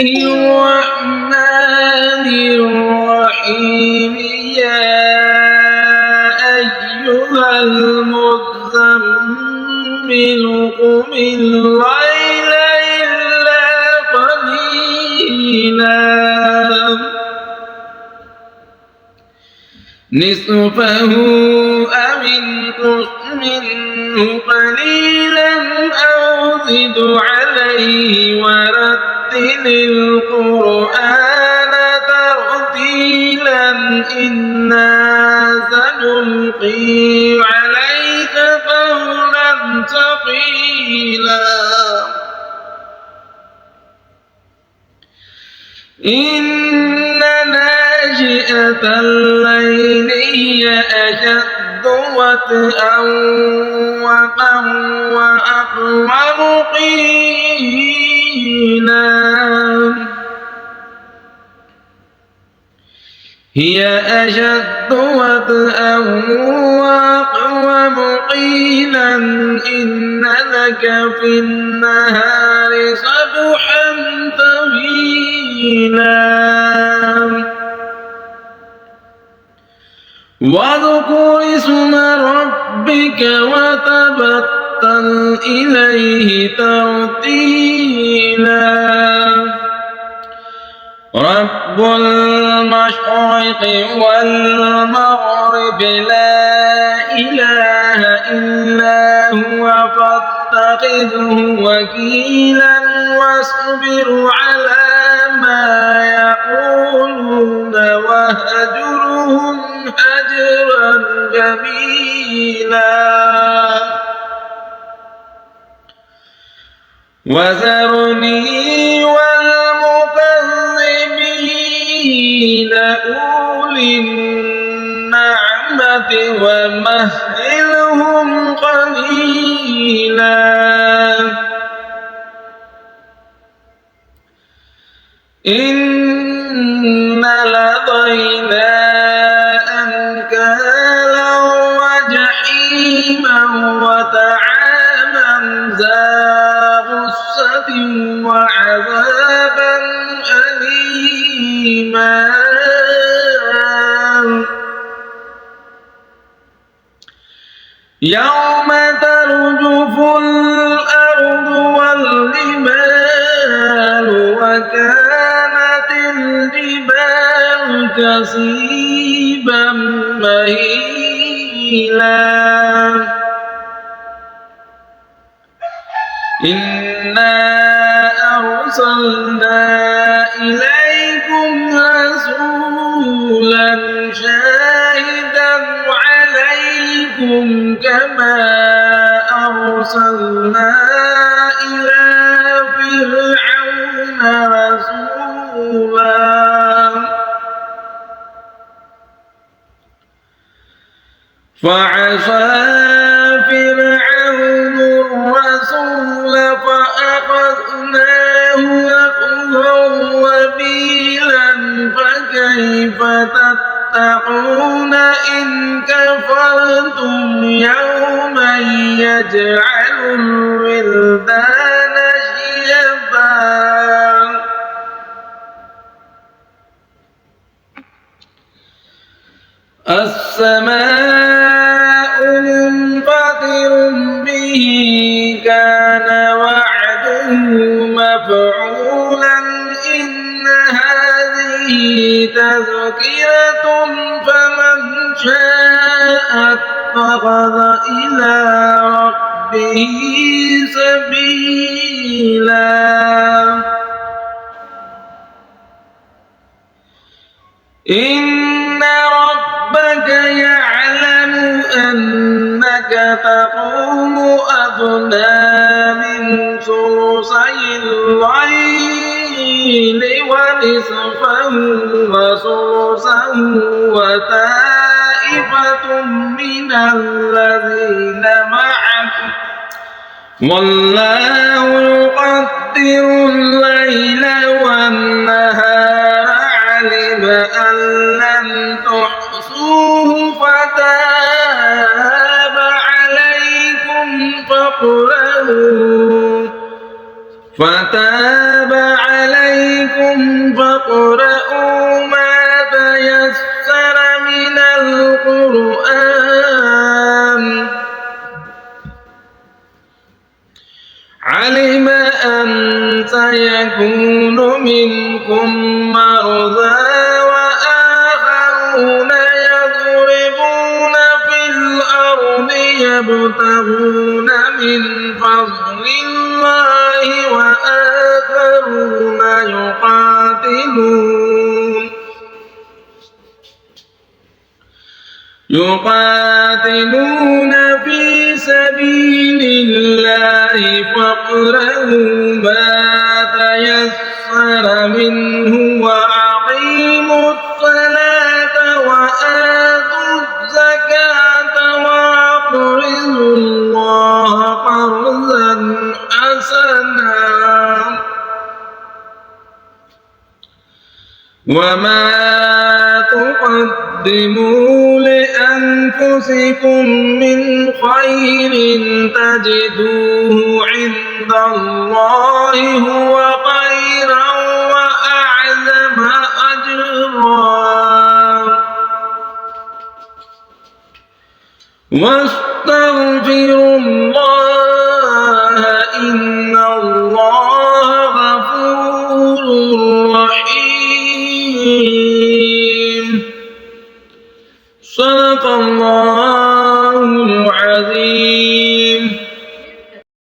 الرحمن الرحيم يا أيها المزمل قم الليل إلا قليلا نصفه أو انقص منه قليلا أو زد عليه ورتل القرآن ترتيلا إنا سنلقي عليك قولا ثقيلا إن ناشئة الليل هي أشد وطئا وأقوم قيلا هي أشد وطئا وأقوم قيلا إن لك في النهار سبحا طويلا واذكر اسم ربك وتبتل إليه ترتيلا رب المشرق والمغرب لا إله إلا هو فاتخذه وكيلا واصبر على ما يقولون واهجرهم هجرا جميلا وذرني والمكذبين أولي النعمة ومهلهم قليلا إن لدينا أنكالا وجحيما وطعاما ذا غصة وعذابا أليما يوم ترجف الأرض والجبال وكانت الجبال كثيبا مهيلا إنا أرسلنا إليكم رسولا شاهدا عليكم كما أرسلنا إلى فرعون رسولا فعصى فرعون الرسول فأخذناه أخذا وبيلا فكيف تتقون إن كفرتم يوما يجعل الولدان شيبا السماء منفطر به كان وعده مفعولا إن هذه تذكرة فمن شاء اتخذ إلى ربه سبيلا إن ربك يعلم أنك تقوم أدنى من ثلثي الليل ونصفه وثلثه وطائفة من الذين معك والله يقدر الليل والنهار علم أن لن تحصوه فتاب عليكم فاقرؤوا فتاب عليكم فاقرؤوا ما تيسر من القرآن علم أن سيكون منكم مرضى وآخرون يضربون في الأرض يبتغون من فضل الله وآخرون يقاتلون في سبيل الله فاقرؤوا ما تيسر منه وأقيموا الصلاة وآتوا الزكاة وأقرضوا الله قرضا حسنا وما تقدموا لأنفسكم من خير تجدوه عند الله هو خيرا وأعظم أجرا واستغفروا الله إن الله غفور رحيم